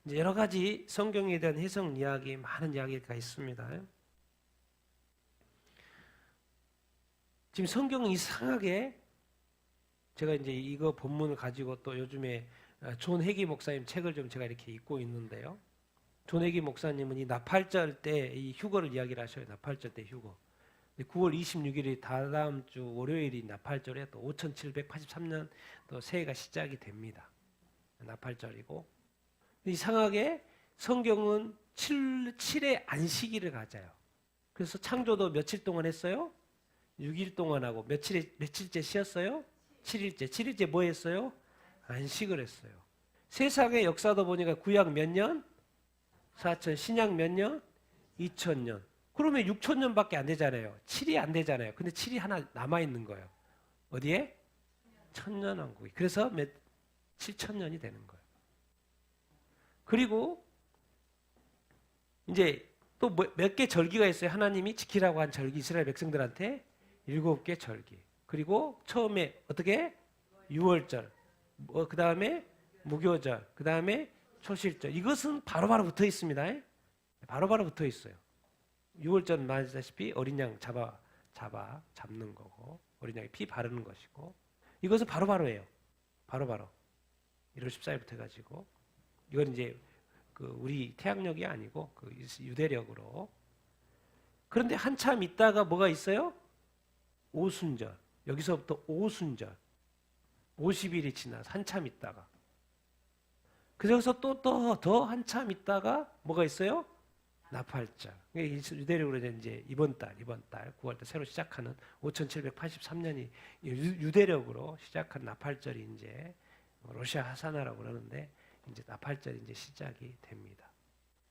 이제 여러 가지 성경에 대한 해석 이야기, 많은 이야기가 있습니다. 지금 성경은 이상하게 제가 이제 이거 본문을 가지고 또 요즘에 존 해기 목사님 책을 좀 제가 이렇게 읽고 있는데요. 존 해기 목사님은 이 나팔절 때 이 휴거를 이야기를 하셔요. 나팔절 때 휴거. 9월 26일이 다다음 주 월요일이 나팔절에 또 5783년 또 새해가 시작이 됩니다. 나팔절이고 이상하게 성경은 7의 안식일을 가져요. 그래서 창조도 며칠 동안 했어요? 6일 동안 하고 며칠째 쉬었어요? 7일째. 7일째 뭐 했어요? 안식을 했어요. 세상의 역사도 보니까 구약 몇 년? 4천. 신약 몇 년? 2000년. 그러면 6000년밖에 안 되잖아요. 7이 안 되잖아요. 근데 7이 하나 남아있는 거예요. 어디에? 천년왕국이. 그래서 7000년이 되는 거예요. 그리고 이제 또 몇 개 절기가 있어요. 하나님이 지키라고 한 절기 이스라엘 백성들한테 7개 절기. 그리고 처음에 어떻게? 6월절. 그 다음에 무교절. 그 다음에 초실절. 이것은 바로바로 붙어 있습니다. 바로바로 붙어 있어요. 6월절 말하다시피 어린 양 잡는 거고 어린 양에 피 바르는 것이고 이것은 바로바로예요. 바로바로 1월 14일부터 해가지고 이건 이제 그 우리 태양력이 아니고 그 유대력으로. 그런데 한참 있다가 뭐가 있어요? 오순절. 여기서부터 오순절. 50일이 지나서 한참 있다가. 그래서 또 더 한참 있다가 뭐가 있어요? 나팔절. 유대력으로 이제 이번 달 9월달 새로 시작하는 5783년이 유대력으로 시작한 나팔절이 이제 러시아 하사나라고 그러는데 이제 나팔절이 이제 시작이 됩니다.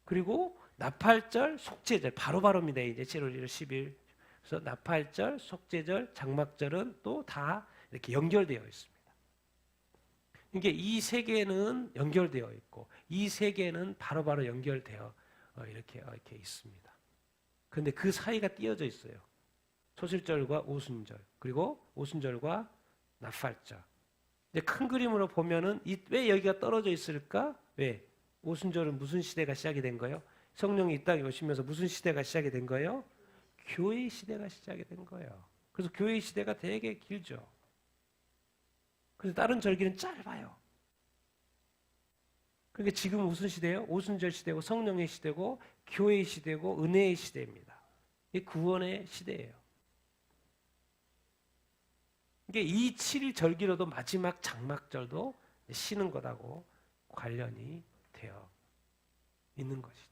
그리고 나팔절, 속죄절 바로바로입니다. 이제 7월 1일 10일. 그래서 나팔절, 속죄절, 장막절은 또 다 이렇게 연결되어 있습니다. 이게 이 세 개는 연결되어 있고 이 세 개는 바로바로 연결되어 이렇게 있습니다. 그런데 그 사이가 띄어져 있어요. 초실절과 오순절 그리고 오순절과 나팔절. 이제 큰 그림으로 보면은 왜 여기가 떨어져 있을까? 왜? 오순절은 무슨 시대가 시작이 된 거예요? 성령이 이 땅에 오시면서 무슨 시대가 시작이 된 거예요? 교회 시대가 시작이 된 거예요. 그래서 교회 시대가 되게 길죠. 그래서 다른 절기는 짧아요. 그러니까 지금 무슨 시대예요? 오순절 시대고 성령의 시대고 교회의 시대고 은혜의 시대입니다. 이게 구원의 시대예요. 그러니까 이 7일 절기로도 마지막 장막절도 쉬는 것하고 관련이 되어 있는 것이죠.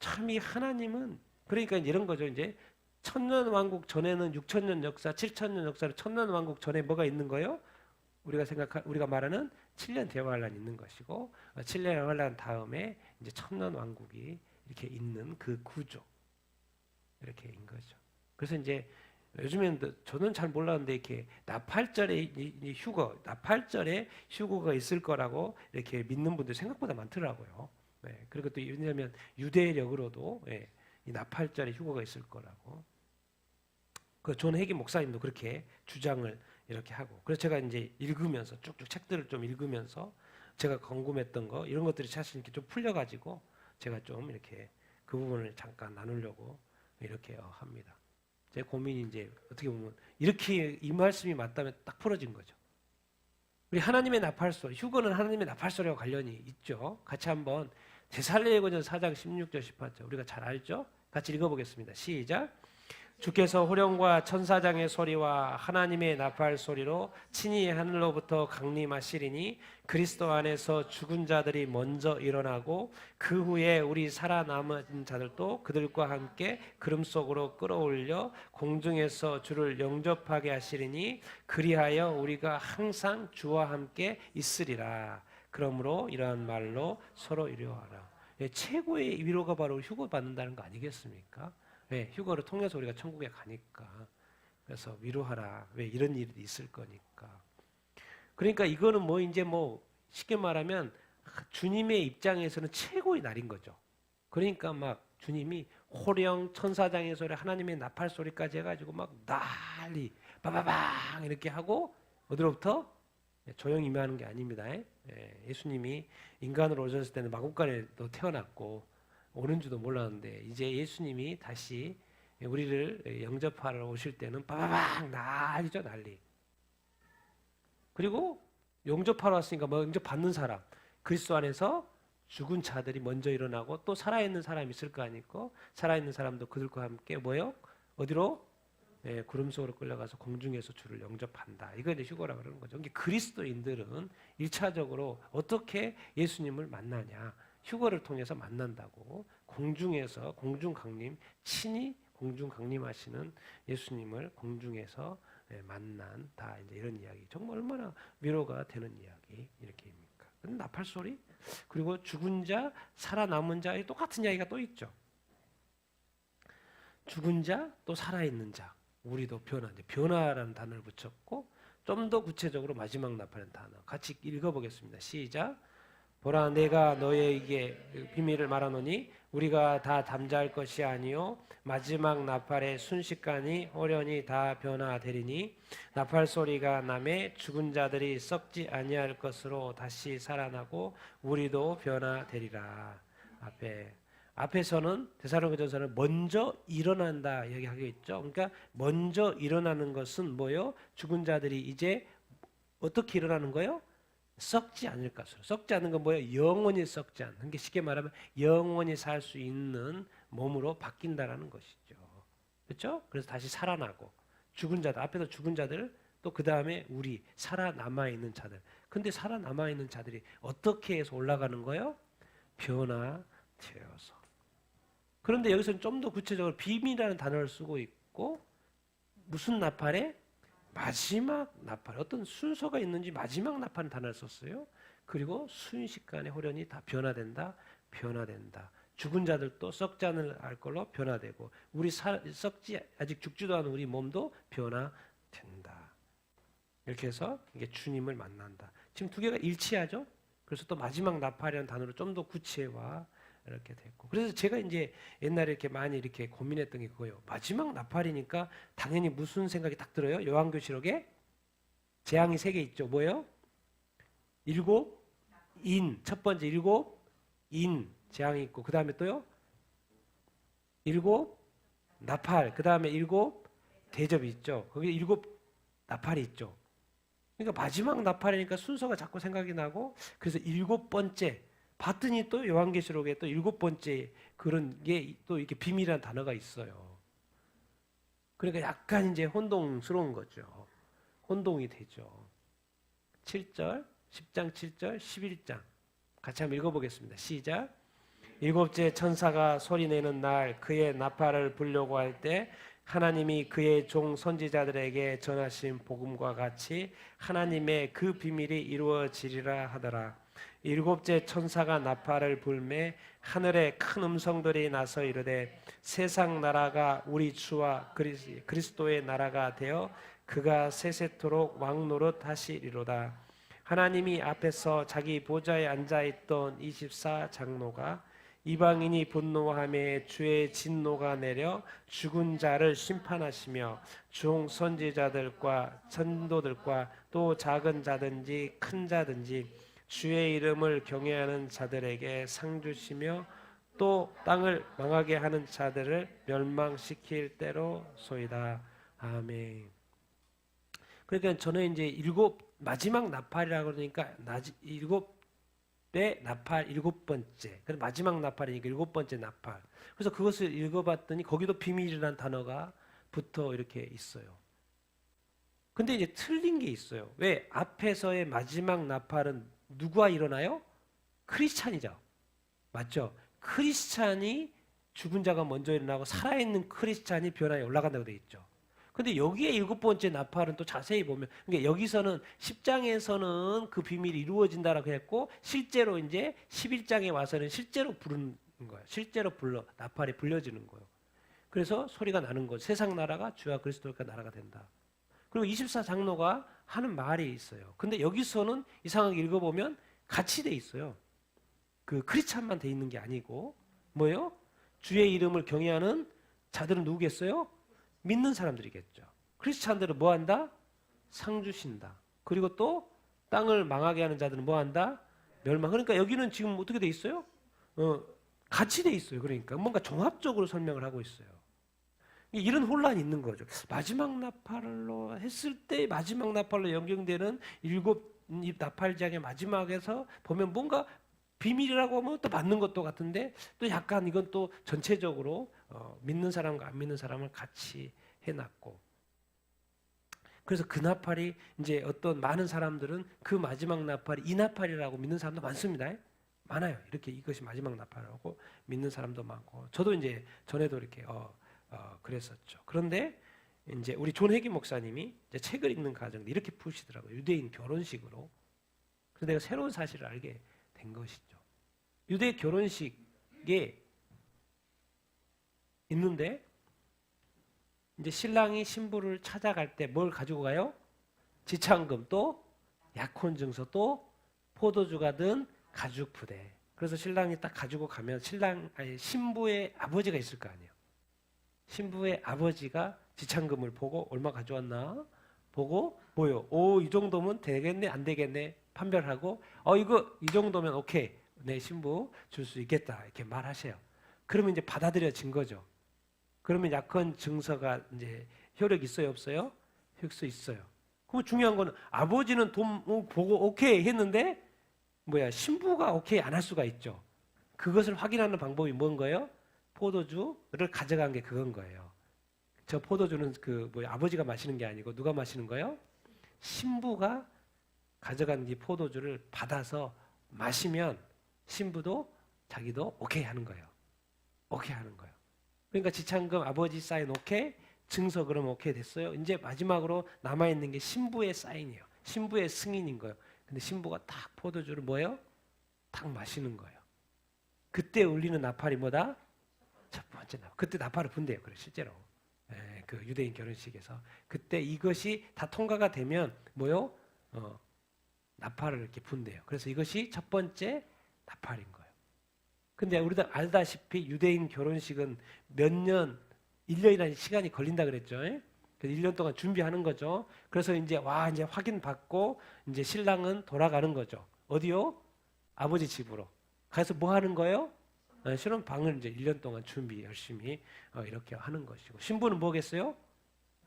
참 이 하나님은 그러니까 이런 거죠. 이제 천년왕국 전에는 6000년 역사, 7000년 역사로 천년왕국 전에 뭐가 있는 거예요? 우리가 말하는 7년 대환란이 있는 것이고 7년 대환란 다음에 이제 천년왕국이 이렇게 있는 그 구조 이렇게 인 거죠. 그래서 이제 요즘에는 저는 잘 몰랐는데 이렇게 나팔절에 나팔절에 휴거가 있을 거라고 이렇게 믿는 분들 생각보다 많더라고요. 네, 그리고 또 왜냐하면 유대력으로도 이 나팔절에 휴거가 있을 거라고. 그 존 해기 목사님도 그렇게 주장을 이렇게 하고. 그래서 제가 이제 읽으면서 쭉쭉 책들을 좀 읽으면서 제가 궁금했던 거 이런 것들이 사실 이렇게 좀 풀려가지고 제가 좀 이렇게 그 부분을 잠깐 나누려고 이렇게 합니다. 제 고민이 이제 어떻게 보면 이렇게 이 말씀이 맞다면 딱 풀어진 거죠. 우리 하나님의 나팔소리, 휴거는 하나님의 나팔소리와 관련이 있죠. 같이 한번 데살로니가전 4장 16절 18절 우리가 잘 알죠? 같이 읽어보겠습니다. 시작. 주께서 호령과 천사장의 소리와 하나님의 나팔 소리로 친히 하늘로부터 강림하시리니 그리스도 안에서 죽은 자들이 먼저 일어나고 그 후에 우리 살아남은 자들도 그들과 함께 구름 속으로 끌어올려 공중에서 주를 영접하게 하시리니 그리하여 우리가 항상 주와 함께 있으리라. 그러므로 이러한 말로 서로 위로하라. 최고의 위로가 바로 휴거 받는다는 거 아니겠습니까? 왜? 휴거를 통해서 우리가 천국에 가니까. 그래서 위로하라. 왜? 이런 일이 있을 거니까. 그러니까 이거는 이제 쉽게 말하면 주님의 입장에서는 최고의 날인 거죠. 그러니까 막 주님이 호령, 천사장의 소리, 하나님의 나팔 소리까지 해가지고 막 난리, 빠바방 이렇게 하고 어디로부터? 조용히 임하는 게 아닙니다. 예수님이 인간으로 오셨을 때는 마구간에도 태어났고 오는 줄도 몰랐는데 이제 예수님이 다시 우리를 영접하러 오실 때는 빠바박 난리죠, 난리. 그리고 영접하러 왔으니까 뭐 영접받는 사람, 그리스도 안에서 죽은 자들이 먼저 일어나고 또 살아있는 사람이 있을 거 아니고 살아있는 사람도 그들과 함께 뭐요? 어디로? 구름 속으로 끌려가서 공중에서 주를 영접한다. 이거 이제 휴거라 그러는 거죠. 그러니까 그리스도인들은 1차적으로 어떻게 예수님을 만나냐? 휴거를 통해서 만난다고. 공중에서 공중 강림, 친히 공중 강림하시는 예수님을 공중에서 만난다. 이제 이런 이야기. 정말 얼마나 위로가 되는 이야기 이렇게입니까? 근데 나팔 소리? 그리고 죽은 자, 살아남은 자의 똑같은 이야기가 또 있죠. 죽은 자, 또 살아있는 자. 우리도 변화라는 단어를 붙였고 좀 더 구체적으로 마지막 나팔이라는 단어 같이 읽어보겠습니다. 시작. 보라, 내가 너희에게 비밀을 말하노니 우리가 다 잠잘 것이 아니요 마지막 나팔의 순식간이 호련히 다 변화되리니 나팔 소리가 나매 죽은 자들이 썩지 아니할 것으로 다시 살아나고 우리도 변화되리라. 앞에서는 데살로니가전서는 먼저 일어난다 얘기하고 있죠. 그러니까 먼저 일어나는 것은 뭐요? 죽은 자들이 이제 어떻게 일어나는 거예요? 썩지 않을 것으로. 썩지 않는 건 뭐예요? 영원히 썩지 않는. 그러니까 쉽게 말하면 영원히 살 수 있는 몸으로 바뀐다라는 것이죠. 그렇죠? 그래서 다시 살아나고 죽은 자들, 앞에서 죽은 자들, 또 그 다음에 우리 살아남아 있는 자들. 근데 살아남아 있는 자들이 어떻게 해서 올라가는 거예요? 변화되어서. 그런데 여기서는 좀 더 구체적으로 비밀이라는 단어를 쓰고 있고 무슨 나팔에? 마지막 나팔. 어떤 순서가 있는지 마지막 나팔은 단어를 썼어요. 그리고 순식간에 호련히 다 변화된다. 죽은 자들도 썩지 않을 걸로 변화되고 우리 썩지 아직 죽지도 않은 우리 몸도 변화된다. 이렇게 해서 이게 주님을 만난다. 지금 두 개가 일치하죠? 그래서 또 마지막 나팔이라는 단어로 좀 더 구체화 이렇게 됐고. 그래서 제가 이제 옛날에 이렇게 많이 이렇게 고민했던 게 그거예요. 마지막 나팔이니까 당연히 무슨 생각이 딱 들어요? 요한계시록에 재앙이 3개 있죠. 뭐예요? 7 인. 첫 번째 7 인 재앙이 있고 그 다음에 또요? 7 나팔. 그 다음에 7 대접이 있죠. 거기 7 나팔이 있죠. 그러니까 마지막 나팔이니까 순서가 자꾸 생각이 나고 그래서 7번째 봤더니 또 요한계시록에 또 7번째 그런 게 또 이렇게 비밀이라는 단어가 있어요. 그러니까 약간 이제 혼동스러운 거죠. 혼동이 되죠. 7절, 10장 7절, 11장 같이 한번 읽어보겠습니다. 시작. 7째 천사가 소리내는 날 그의 나팔을 불려고 할 때 하나님이 그의 종 선지자들에게 전하신 복음과 같이 하나님의 그 비밀이 이루어지리라 하더라. 7째 천사가 나팔을 불매 하늘에 큰 음성들이 나서 이르되 세상 나라가 우리 주와 그리스도의 나라가 되어 그가 세세토록 왕노릇 하시리로다. 하나님이 앞에서 자기 보좌에 앉아있던 24장로가 이방인이 분노하며 주의 진노가 내려 죽은 자를 심판하시며 종 선지자들과 전도들과 또 작은 자든지 큰 자든지 주의 이름을 경외하는 자들에게 상 주시며 또 땅을 망하게 하는 자들을 멸망시킬 때로소이다. 아멘. 그러니까 저는 이제 마지막 나팔이라고 그러니까 7배 나팔 7번째. 그래서 마지막 나팔이니까 7번째 나팔. 그래서 그것을 읽어봤더니 거기도 비밀이라는 단어가 붙어 이렇게 있어요. 근데 이제 틀린 게 있어요. 왜? 앞에서의 마지막 나팔은 누가 일어나요? 크리스찬이죠. 맞죠? 크리스찬이 죽은 자가 먼저 일어나고 살아있는 크리스찬이 변화에 올라간다고 되어 있죠. 근데 여기에 7번째 나팔은 또 자세히 보면 그러니까 여기서는 10장에서는 그 비밀이 이루어진다라고 했고 실제로 이제 11장에 와서는 실제로 부르는 거예요. 실제로 나팔이 불려지는 거예요. 그래서 소리가 나는 거죠. 세상 나라가 주와 그리스도가 나라가 된다. 그리고 24장로가 하는 말이 있어요. 근데 여기서는 이상하게 읽어보면 같이 돼 있어요. 그 크리스찬만 돼 있는 게 아니고 뭐예요? 주의 이름을 경외하는 자들은 누구겠어요? 믿는 사람들이겠죠. 크리스찬들은 뭐 한다? 상 주신다. 그리고 또 땅을 망하게 하는 자들은 뭐 한다? 멸망. 그러니까 여기는 지금 어떻게 돼 있어요? 같이 돼 있어요. 그러니까 뭔가 종합적으로 설명을 하고 있어요. 이런 혼란이 있는 거죠. 마지막 나팔로 했을 때 마지막 나팔로 연결되는 일곱 입 나팔장의 마지막에서 보면 뭔가 비밀이라고 하면 또 맞는 것도 같은데 또 약간 이건 또 전체적으로 믿는 사람과 안 믿는 사람을 같이 해놨고, 그래서 그 나팔이 이제 어떤 많은 사람들은 그 마지막 나팔이 이 나팔이라고 믿는 사람도 많습니다. 많아요. 이렇게 이것이 마지막 나팔이라고 믿는 사람도 많고, 저도 이제 전에도 이렇게 그랬었죠. 그런데 이제 우리 존 회기 목사님이 이제 책을 읽는 과정에 이렇게 푸시더라고요. 유대인 결혼식으로. 그래서 내가 새로운 사실을 알게 된 것이죠. 유대 결혼식에 있는데 이제 신랑이 신부를 찾아갈 때 뭘 가지고 가요? 지창금, 또 약혼 증서, 또 포도주가 든 가죽 부대. 그래서 신랑이 딱 가지고 가면 신부의 아버지가 있을 거 아니에요. 신부의 아버지가 지창금을 보고 얼마 가져왔나 보고 뭐요? 오, 이 정도면 되겠네, 안 되겠네 판별하고 이거 이 정도면 오케이, 내 신부 줄 수 있겠다 이렇게 말하세요. 그러면 이제 받아들여진 거죠. 그러면 약혼 증서가 이제 효력 있어요, 없어요? 효력서 있어요. 그럼 중요한 거는 아버지는 돈 보고 오케이 했는데 신부가 오케이 안 할 수가 있죠. 그것을 확인하는 방법이 뭔가요? 포도주를 가져간 게 그건 거예요. 저 포도주는 아버지가 마시는 게 아니고 누가 마시는 거예요? 신부가 가져간 이 포도주를 받아서 마시면 신부도 자기도 오케이 하는 거예요. 오케이 하는 거예요. 그러니까 지창금 아버지 사인 오케이, 증서 그러면 오케이 됐어요. 이제 마지막으로 남아있는 게 신부의 사인이에요. 신부의 승인인 거예요. 근데 신부가 딱 포도주를 딱 마시는 거예요. 그때 울리는 나팔이 뭐다? 첫 번째 나팔. 그때 나팔을 분대요. 그래 실제로. 그 유대인 결혼식에서 그때 이것이 다 통과가 되면 나팔을 이렇게 분대요. 그래서 이것이 첫 번째 나팔인 거예요. 근데 우리도 알다시피 유대인 결혼식은 몇 년, 1년이라는 시간이 걸린다 그랬죠. 그래서 1년 동안 준비하는 거죠. 그래서 이제 이제 확인받고 이제 신랑은 돌아가는 거죠. 어디요? 아버지 집으로. 가서 뭐 하는 거예요? 신혼방을 이제 1년 동안 준비 열심히 이렇게 하는 것이고, 신부는 뭐겠어요?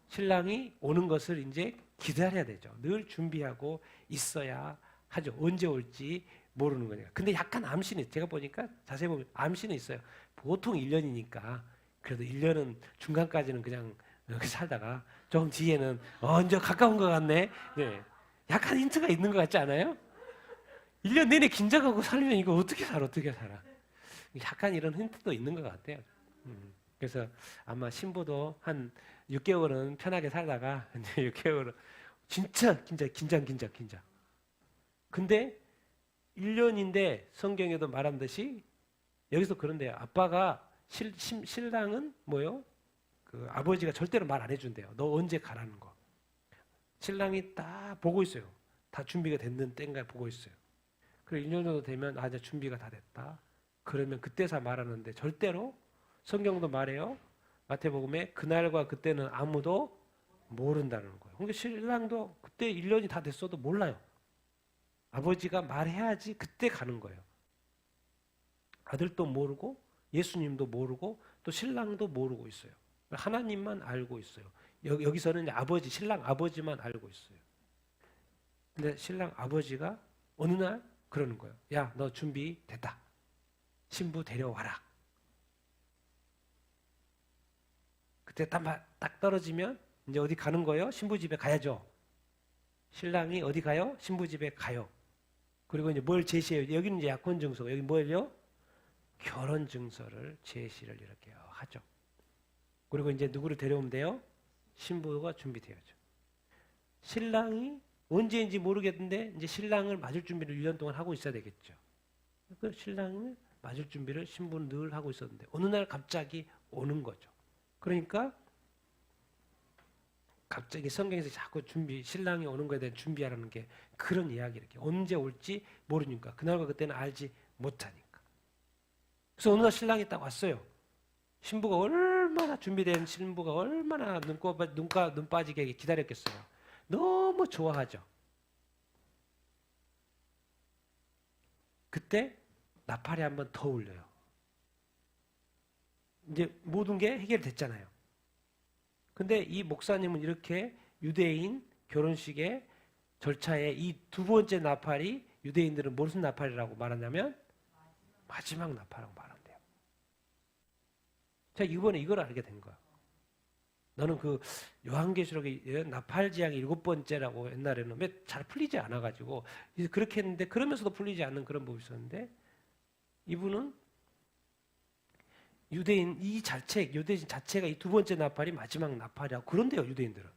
신랑이 오는 것을 이제 기다려야 되죠. 늘 준비하고 있어야 하죠. 언제 올지 모르는 거니까. 근데 약간 암시는, 제가 보니까 자세히 보면 암시는 있어요. 보통 1년이니까 그래도 1년은 중간까지는 그냥 이렇게 살다가 좀 뒤에는 이제 가까운 것 같네. 네. 약간 힌트가 있는 것 같지 않아요? 1년 내내 긴장하고 살면 이거 어떻게 살아? 약간 이런 힌트도 있는 것 같아요. 그래서 아마 신부도 한 6개월은 편하게 살다가 이제 6개월은 진짜 긴장. 근데 1년인데 성경에도 말한 듯이 여기서 그런데요. 아빠가 신랑은 그 아버지가 절대로 말 안 해준대요. 너 언제 가라는 거. 신랑이 딱 보고 있어요. 다 준비가 됐는 때인가 보고 있어요. 그리고 1년 정도 되면 이제 준비가 다 됐다. 그러면 그때서 말하는데 절대로 성경도 말해요. 마태복음에 그날과 그때는 아무도 모른다는 거예요. 그러니까 신랑도 그때 1년이 다 됐어도 몰라요. 아버지가 말해야지 그때 가는 거예요. 아들도 모르고 예수님도 모르고 또 신랑도 모르고 있어요. 하나님만 알고 있어요. 여기서는 신랑 아버지만 알고 있어요. 근데 신랑 아버지가 어느 날 그러는 거예요. 야, 너 준비됐다. 신부 데려와라. 그때 딱 떨어지면 이제 어디 가는 거예요? 신부 집에 가야죠. 신랑이 어디 가요? 신부 집에 가요. 그리고 이제 뭘 제시해요? 여기는 이제 약혼 증서, 여기 뭐예요? 결혼 증서를 제시를 이렇게 하죠. 그리고 이제 누구를 데려오면 돼요? 신부가 준비되어죠. 신랑이 언제인지 모르겠는데 이제 신랑을 맞을 준비를 1년 동안 하고 있어야 되겠죠. 그 신랑을 맞을 준비를 신부는 늘 하고 있었는데 어느 날 갑자기 오는 거죠. 그러니까 갑자기 성경에서 자꾸 신랑이 오는 거에 대한 준비하라는 게 그런 이야기 이렇게 언제 올지 모르니까 그날과 그때는 알지 못하니까. 그래서 어느 날 신랑이 딱 왔어요. 신부가 얼마나 준비된 신부가 얼마나 눈 빠지게 기다렸겠어요. 너무 좋아하죠. 그때 나팔이 한번 더 울려요. 이제 모든 게 해결됐잖아요. 근데 이 목사님은 이렇게 유대인 결혼식의 절차에 이 두 번째 나팔이 유대인들은 무슨 나팔이라고 말하냐면 마지막 나팔이라고 말한대요. 제가 이번에 이걸 알게 된 거야. 너는 그 요한계시록의 나팔지향이 7번째라고 옛날에는 잘 풀리지 않아가지고 그렇게 했는데 그러면서도 풀리지 않는 그런 부분이 있었는데 이분은 유대인 자체가 이 두 번째 나팔이 마지막 나팔이라고 그런데요, 유대인들은.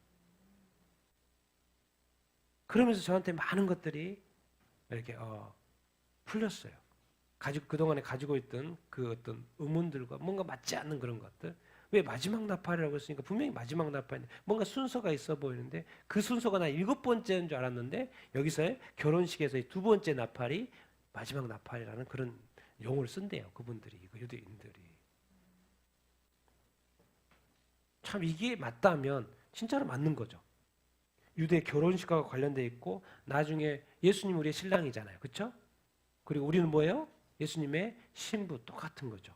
그러면서 저한테 많은 것들이 이렇게 풀렸어요. 그동안에 가지고 있던 그 어떤 의문들과 뭔가 맞지 않는 그런 것들. 왜 마지막 나팔이라고 했으니까 분명히 마지막 나팔인데 뭔가 순서가 있어 보이는데 그 순서가 나 7번째인 줄 알았는데 여기서의 결혼식에서의 두 번째 나팔이 마지막 나팔이라는 그런 용어를 쓴대요. 그분들이, 유대인들이. 참 이게 맞다면 진짜로 맞는 거죠. 유대 결혼식과 관련돼 있고 나중에 예수님 우리의 신랑이잖아요. 그렇죠? 그리고 우리는 뭐예요? 예수님의 신부 똑같은 거죠.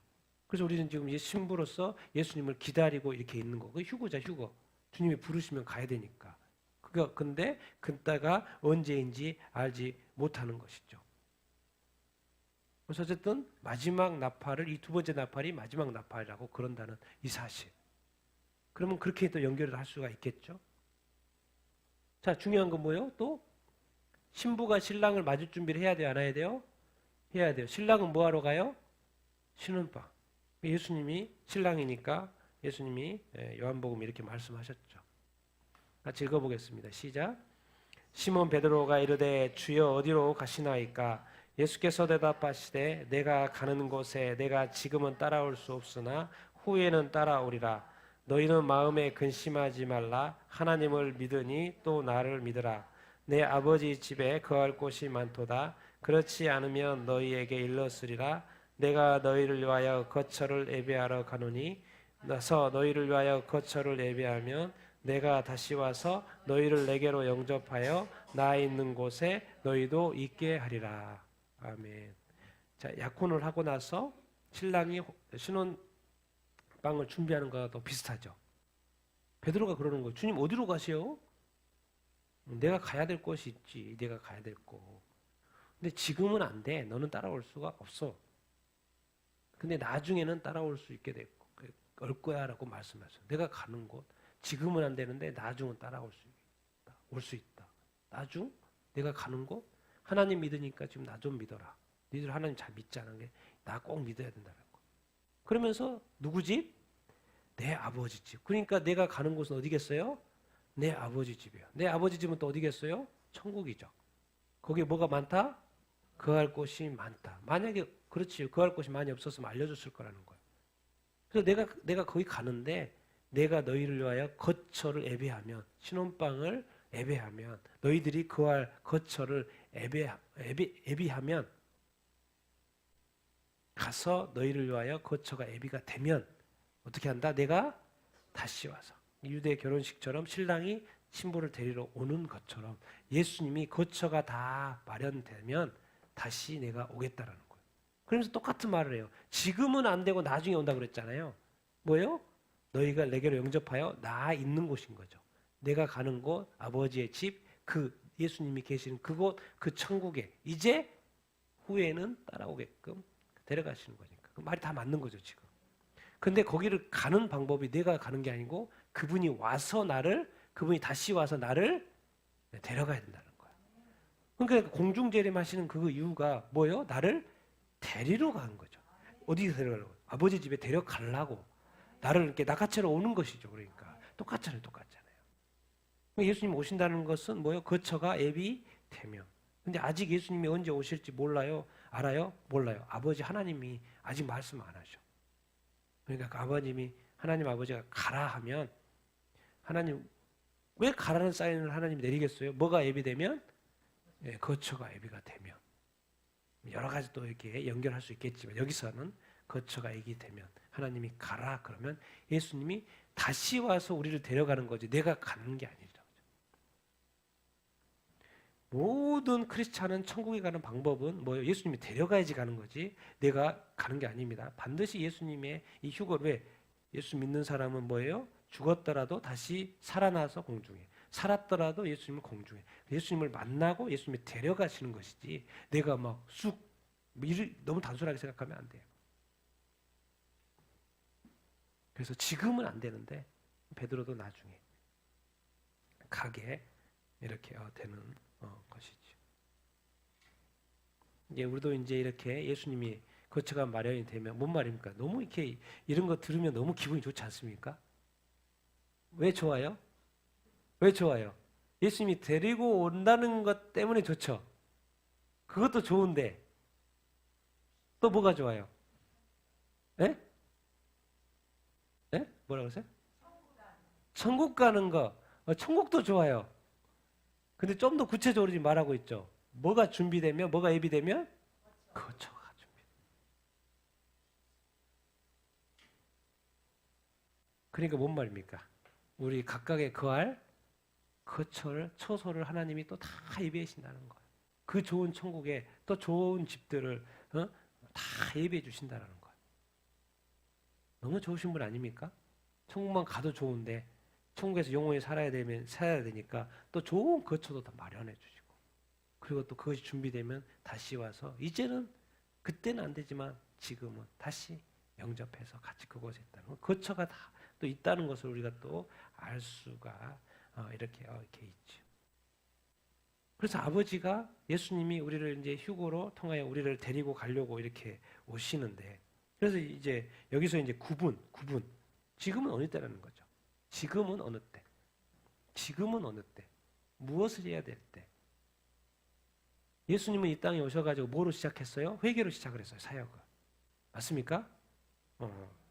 그래서 우리는 지금 신부로서 예수님을 기다리고 이렇게 있는 거. 그 휴거자 휴거. 주님이 부르시면 가야 되니까. 근데 그때가 언제인지 알지 못하는 것이죠. 그래서 어쨌든 마지막 나팔을 이 두 번째 나팔이 마지막 나팔이라고 그런다는 이 사실. 그러면 그렇게 또 연결을 할 수가 있겠죠. 자, 중요한 건 뭐예요? 또 신부가 신랑을 맞을 준비를 해야 돼요, 안 해야 돼요? 해야 돼요. 신랑은 뭐 하러 가요? 신혼방. 예수님이 신랑이니까 예수님이 요한복음 이렇게 말씀하셨죠. 같이 읽어보겠습니다. 시작. 시몬 베드로가 이르되 주여 어디로 가시나이까? 예수께서 대답하시되 내가 가는 곳에 내가 지금은 따라올 수 없으나 후에는 따라오리라. 너희는 마음에 근심하지 말라. 하나님을 믿으니 또 나를 믿으라. 내 아버지 집에 거할 곳이 많도다. 그렇지 않으면 너희에게 일렀으리라. 내가 너희를 위하여 거처를 예비하러 가노니 나서 너희를 위하여 거처를 예비하면 내가 다시 와서 너희를 내게로 영접하여 나 있는 곳에 너희도 있게 하리라. 아멘. 자, 약혼을 하고 나서 신랑이 신혼방을 준비하는 거와 더 비슷하죠. 베드로가 그러는 거예요. 주님 어디로 가세요? 내가 가야 될 곳이 있지. 내가 가야 될 곳. 근데 지금은 안 돼. 너는 따라올 수가 없어. 근데 나중에는 따라올 수 있게 될 거야 라고 말씀하셨어요. 내가 가는 곳. 지금은 안 되는데 나중은 따라올 수 있다. 올 수 있다. 나중? 내가 가는 곳? 하나님 믿으니까 지금 나 좀 믿어라. 니들 하나님 잘 믿지 않은 게 나 꼭 믿어야 된다는 거. 그러면서 누구 집? 내 아버지 집. 그러니까 내가 가는 곳은 어디겠어요? 내 아버지 집이에요. 내 아버지 집은 또 어디겠어요? 천국이죠. 거기에 뭐가 많다? 거할 곳이 많다. 만약에 그렇지 거할 곳이 많이 없었으면 알려줬을 거라는 거예요. 그래서 내가 거기 가는데 내가 너희를 위하여 거처를 예배하면 신혼방을 예배하면 너희들이 거할 거처를 예비하면 가서 너희를 위하여 거처가 예비가 되면 어떻게 한다? 내가 다시 와서 유대 결혼식처럼 신랑이 신부를 데리러 오는 것처럼 예수님이 거처가 다 마련되면 다시 내가 오겠다라는 거예요. 그러면서 똑같은 말을 해요. 지금은 안 되고 나중에 온다 그랬잖아요. 뭐예요? 너희가 내게로 영접하여 나 있는 곳인 거죠. 내가 가는 곳, 아버지의 집, 그 예수님이 계시는 그곳, 그 천국에 이제 후에는 따라오게끔 데려가시는 거니까. 그 말이 다 맞는 거죠, 지금. 근데 거기를 가는 방법이 내가 가는 게 아니고 그분이 다시 와서 나를 데려가야 된다는 거예요. 그러니까 공중재림 하시는 그 이유가 뭐예요? 나를 데리러 가는 거죠. 어디 데려가려고? 아버지 집에 데려가려고. 나를 이렇게 낚아채러 오는 것이죠. 그러니까 똑같잖아요. 예수님 오신다는 것은 뭐예요? 거처가 예비되면. 근데 아직 예수님이 언제 오실지 몰라요? 알아요? 몰라요. 아버지 하나님이 아직 말씀 안 하셔. 그러니까 하나님 아버지가 가라 하면 하나님 왜 가라는 사인을 하나님이 내리겠어요? 뭐가 예비되면? 거처가 예비가 되면. 여러 가지 또 이렇게 연결할 수 있겠지만 여기서는 거처가 예비되면 하나님이 가라 그러면 예수님이 다시 와서 우리를 데려가는 거지 내가 가는 게 아니라. 모든 크리스찬은 천국에 가는 방법은 뭐예요? 예수님이 데려가야지 가는 거지 내가 가는 게 아닙니다. 반드시 예수님의 이 휴거를 왜 예수 믿는 사람은 뭐예요? 죽었더라도 다시 살아나서 공중에 살았더라도 예수님을 공중에 예수님을 만나고 예수님이 데려가시는 것이지 내가 막 쑥 너무 단순하게 생각하면 안 돼요. 그래서 지금은 안 되는데 베드로도 나중에 가게 이렇게 되는 것이죠. 이제 우리도 이제 이렇게 예수님이 거처가 마련이 되면 뭔 말입니까? 너무 이렇게 이런 거 들으면 너무 기분이 좋지 않습니까? 왜 좋아요? 왜 좋아요? 예수님이 데리고 온다는 것 때문에 좋죠. 그것도 좋은데 또 뭐가 좋아요? 예? 예? 뭐라고 하세요? 천국 가는 거. 천국도 좋아요. 근데 좀 더 구체적으로 지금 말하고 있죠. 뭐가 준비되면, 뭐가 예비되면? 거처가 준비. 그러니까 뭔 말입니까? 우리 각각의 거할 거처를, 처소를 하나님이 또 다 예비하신다는 거예요. 그 좋은 천국에 또 좋은 집들을 다 예비해 주신다는 거예요. 너무 좋으신 분 아닙니까? 천국만 가도 좋은데 천국에서 영원히 살아야 되니까 또 좋은 거처도 다 마련해 주시고 그리고 또 그것이 준비되면 다시 와서 이제는 그때는 안 되지만 지금은 다시 영접해서 같이 그곳에 있다는 거처가 다 또 있다는 것을 우리가 또 알 수가 이렇게 있죠. 그래서 아버지가 예수님이 우리를 이제 휴거로 통하여 우리를 데리고 가려고 이렇게 오시는데 그래서 이제 여기서 이제 구분 지금은 어느 때라는 거죠. 지금은 어느 때? 지금은 어느 때? 무엇을 해야 될 때? 예수님은 이 땅에 오셔가지고 뭐로 시작했어요? 회개로 시작을 했어요. 사역을. 맞습니까?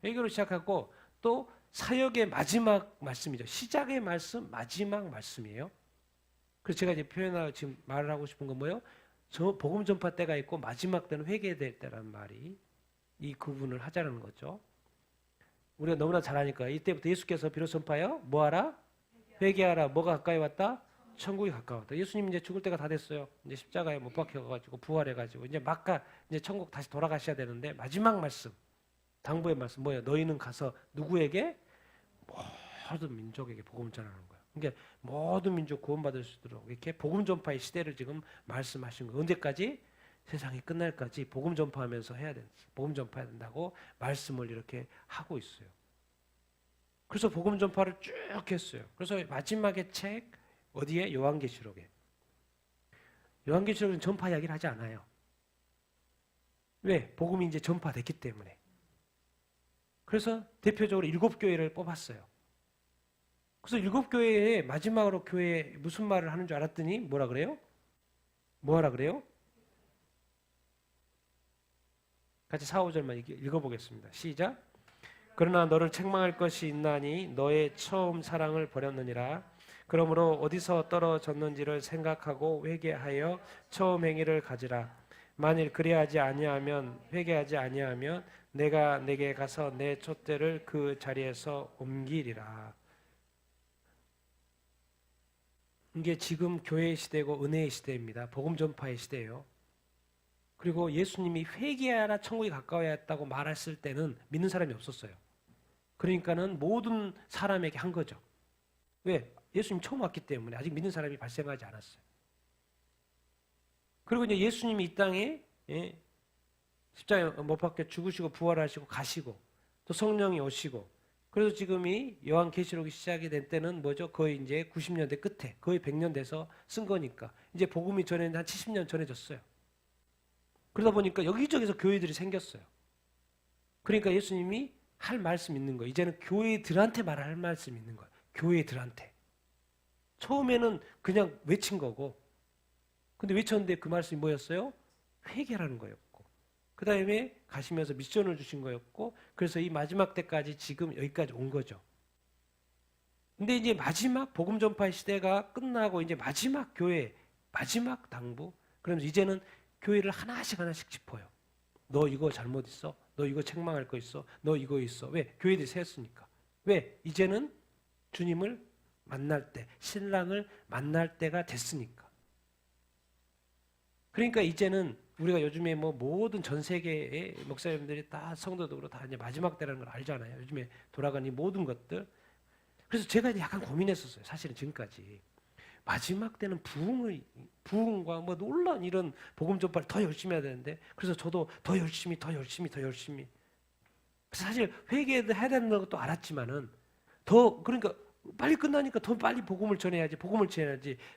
회개로 시작하고 또 사역의 마지막 말씀이죠. 시작의 말씀, 마지막 말씀이에요. 그래서 제가 이제 지금 말을 하고 싶은 건 뭐예요? 복음 전파 때가 있고 마지막 때는 회개될 때라는 말이 이 구분을 하자는 거죠. 우리가 너무나 잘 아니까 이때부터 예수께서 비로소 선파하여 뭐하라? 회개하라. 뭐가 가까이 왔다? 천국이 가까웠다. 예수님 이제 죽을 때가 다 됐어요. 이제 십자가에 못 박혀가지고 부활해가지고 이제 이제 천국 다시 돌아가셔야 되는데 마지막 말씀, 당부의 말씀 뭐예요? 너희는 가서 누구에게? 모든 민족에게 복음 전하는 거예요. 그러니까 모든 민족 구원받을 수 있도록 이렇게 복음 전파의 시대를 지금 말씀하신 거예요. 언제까지? 세상이 끝날까지 복음 전파하면서 해야 된다. 복음 전파해야 된다고 말씀을 이렇게 하고 있어요. 그래서 복음 전파를 쭉 했어요. 그래서 마지막에 책 어디에? 요한계시록에. 요한계시록은 전파 이야기를 하지 않아요. 왜? 복음이 이제 전파됐기 때문에. 그래서 대표적으로 7교회를 뽑았어요. 그래서 7교회에 마지막으로 교회에 무슨 말을 하는 줄 알았더니 뭐라 그래요? 뭐하라 그래요? 같이 4, 5절만 읽어보겠습니다. 시작. 그러나 너를 책망할 것이 있나니 너의 처음 사랑을 버렸느니라. 그러므로 어디서 떨어졌는지를 생각하고 회개하여 처음 행위를 가지라. 만일 그리하지 아니하면 회개하지 아니하면 내가 내게 가서 내 촛대를 그 자리에서 옮기리라. 이게 지금 교회의 시대고 은혜의 시대입니다. 복음 전파의 시대예요. 그리고 예수님이 회개하라 천국이 가까워야 했다고 말했을 때는 믿는 사람이 없었어요. 그러니까는 모든 사람에게 한 거죠. 왜? 예수님 처음 왔기 때문에 아직 믿는 사람이 발생하지 않았어요. 그리고 이제 예수님이 이 땅에 십자가에 못 박혀 죽으시고 부활하시고 가시고 또 성령이 오시고 그래서 지금 이 요한계시록이 시작이 된 때는 뭐죠? 거의 이제 90년대 끝에 거의 100년 돼서 쓴 거니까 이제 복음이 전에는 한 70년 전해졌어요. 그러다 보니까 여기저기서 교회들이 생겼어요. 그러니까 예수님이 할 말씀 있는 거예요. 이제는 교회들한테 말할 말씀 있는 거예요. 교회들한테. 처음에는 그냥 외친 거고 근데 외쳤는데 그 말씀이 뭐였어요? 회개라는 거였고 그 다음에 가시면서 미션을 주신 거였고 그래서 이 마지막 때까지 지금 여기까지 온 거죠. 근데 이제 마지막 복음 전파의 시대가 끝나고 이제 마지막 교회, 마지막 당부 그러면서 이제는 교회를 하나씩 짚어요. 너 이거 잘못 있어? 너 이거 책망할 거 있어? 너 이거 있어? 왜? 교회들이 세웠으니까. 왜? 이제는 주님을 만날 때, 신랑을 만날 때가 됐으니까. 그러니까 이제는 우리가 요즘에 뭐 모든 전 세계의 목사님들이 다 성도들로 다 이제 마지막 때라는 걸 알잖아요. 요즘에 돌아가는 이 모든 것들. 그래서 제가 이제 약간 고민했었어요. 사실은 지금까지. 마지막 때는 부흥과 뭐 놀라운 이런 복음 전파를 더 열심히 해야 되는데, 그래서 저도 더 열심히. 사실 회개도 해야 되는 것도 알았지만은 더 그러니까 빨리 끝나니까 더 빨리 복음을 전해야지,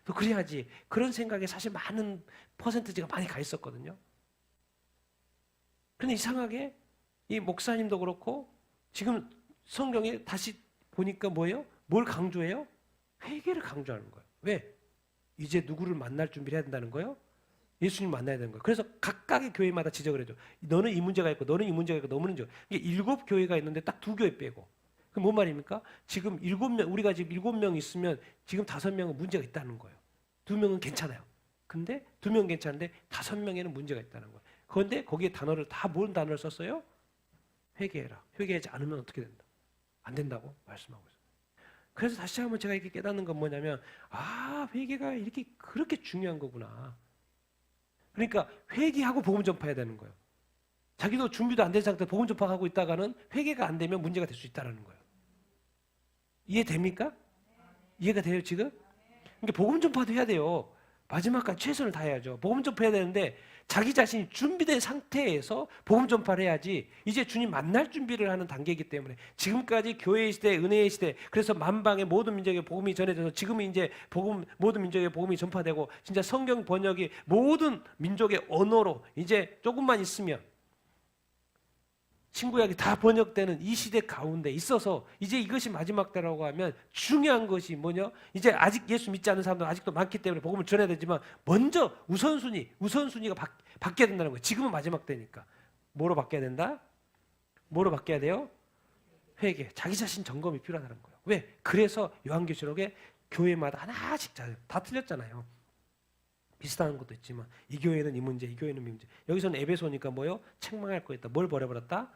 더 그래야지 그런 생각에 사실 많은 퍼센트지가 많이 가 있었거든요. 근데 이상하게 이 목사님도 그렇고 지금 성경에 다시 보니까 뭐예요? 뭘 강조해요? 회개를 강조하는 거예요. 왜? 이제 누구를 만날 준비를 해야 된다는 거예요? 예수님 만나야 되는 거예요. 그래서 각각의 교회마다 지적을 해줘. 너는 이 문제가 있고, 너는 이 문제가 있고, 너는 저. 이게 7교회가 있는데 딱 2교회 빼고. 그럼 뭔 말입니까? 지금 7명, 우리가 지금 7명 있으면 지금 5명은 문제가 있다는 거예요. 2명은 괜찮아요. 근데 2명 괜찮은데 5명에는 문제가 있다는 거예요. 그런데 거기에 단어를 다 뭔 단어를 썼어요? 회개해라. 회개하지 않으면 어떻게 된다? 안 된다고 말씀하고 있어요. 그래서 다시 한번 제가 이렇게 깨닫는 건 뭐냐면, 회개가 이렇게 그렇게 중요한 거구나. 그러니까 회개하고 복음 전파해야 되는 거예요. 자기도 준비도 안 된 상태에서 복음 전파하고 있다가는 회개가 안 되면 문제가 될 수 있다는 거예요. 이해됩니까? 이해가 돼요 지금? 그러니까 복음 전파도 해야 돼요. 마지막까지 최선을 다해야죠. 복음 전파해야 되는데 자기 자신이 준비된 상태에서 복음 전파를 해야지. 이제 주님 만날 준비를 하는 단계이기 때문에 지금까지 교회의 시대, 은혜의 시대, 그래서 만방의 모든 민족에 복음이 전해져서 지금은 이제 복음 모든 민족에 복음이 전파되고 진짜 성경 번역이 모든 민족의 언어로 이제 조금만 있으면 신구약이 다 번역되는 이 시대 가운데 있어서 이제 이것이 마지막 때라고 하면 중요한 것이 뭐냐? 이제 아직 예수 믿지 않는 사람도 아직도 많기 때문에 복음을 전해야 되지만 먼저 우선순위가 바뀌어야 된다는 거예요. 지금은 마지막 때니까. 뭐로 바뀌어야 된다? 뭐로 바뀌어야 돼요? 회개. 자기 자신 점검이 필요하다는 거예요. 왜? 그래서 요한계시록에 교회마다 하나씩 다 틀렸잖아요. 비슷한 것도 있지만 이 교회는 이 문제, 이 교회는 이 문제. 여기서는 에베소니까 뭐요? 책망할 거 있다. 뭘 버려버렸다?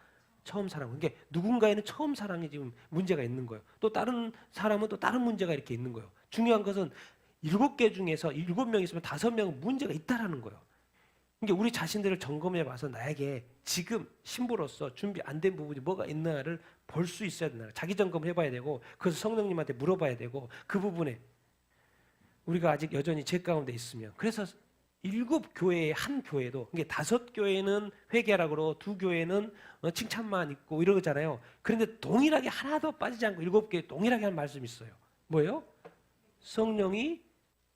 처음 사랑. 그러니까 누군가에는 처음 사랑이 지금 문제가 있는 거예요. 또 다른 사람은 또 다른 문제가 이렇게 있는 거예요. 중요한 것은 7개 중에서 7명 있으면 5명은 문제가 있다라는 거예요. 그러니까 우리 자신들을 점검해 봐서 나에게 지금 신부로서 준비 안 된 부분이 뭐가 있나를 볼 수 있어야 된다. 자기 점검을 해봐야 되고 그래서 성령님한테 물어봐야 되고 그 부분에 우리가 아직 여전히 죄 가운데 있으면 그래서 7교회의 한 교회도 이게 5교회는 회개하라고 그러고 2교회는 칭찬만 있고 이러잖아요. 그런데 동일하게 하나도 빠지지 않고 7교회 동일하게 한 말씀이 있어요. 뭐예요? 성령이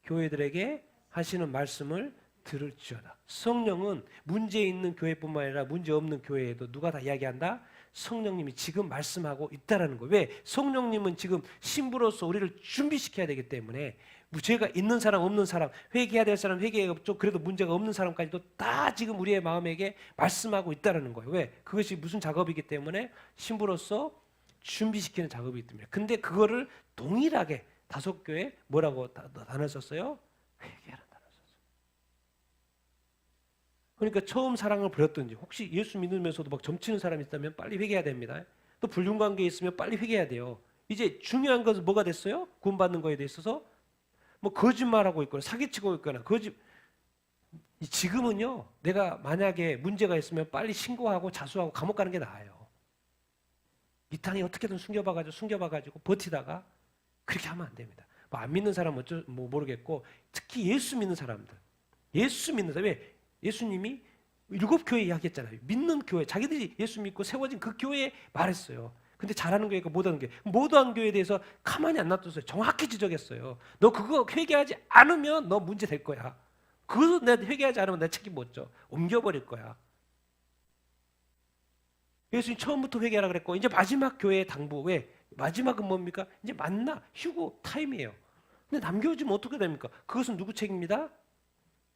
교회들에게 하시는 말씀을 들을지어다. 성령은 문제 있는 교회뿐만 아니라 문제 없는 교회에도 누가 다 이야기한다? 성령님이 지금 말씀하고 있다라는 거예요. 왜? 성령님은 지금 신부로서 우리를 준비시켜야 되기 때문에 죄가 있는 사람 없는 사람 회개해야 될 사람 회개가 좀 그래도 문제가 없는 사람까지도 다 지금 우리의 마음에게 말씀하고 있다라는 거예요. 왜? 그것이 무슨 작업이기 때문에 신부로서 준비시키는 작업이기 때문에. 근데 그거를 동일하게 5교회 뭐라고 단어 썼어요? 회개하는 단어 썼어요. 그러니까 처음 사랑을 버렸든지 혹시 예수 믿으면서도 막 점치는 사람이 있다면 빨리 회개해야 됩니다. 또 불륜관계에 있으면 빨리 회개해야 돼요. 이제 중요한 것은 뭐가 됐어요? 구원받는 거에 대해서 뭐 거짓말하고 있거나 사기치고 있거나 지금은요 내가 만약에 문제가 있으면 빨리 신고하고 자수하고 감옥 가는 게 나아요. 이 땅에 어떻게든 숨겨봐가지고 버티다가 그렇게 하면 안 됩니다. 뭐 안 믿는 사람은 뭐 모르겠고 특히 예수 믿는 사람 왜? 예수님이 7교회 이야기했잖아요. 믿는 교회 자기들이 예수 믿고 세워진 그 교회에 말했어요. 근데 잘하는 교회가 못하는 교회. 못한 교회에 대해서 가만히 안 놔뒀어요. 정확히 지적했어요. 너 그거 회개하지 않으면 너 문제 될 거야. 그것도 내가 회개하지 않으면 내 책임 못 져. 옮겨버릴 거야. 예수님 처음부터 회개하라 그랬고 이제 마지막 교회의 당부. 왜? 마지막은 뭡니까? 이제 만나 휴고 타임이에요. 근데 남겨주면 어떻게 됩니까? 그것은 누구 책임입니다?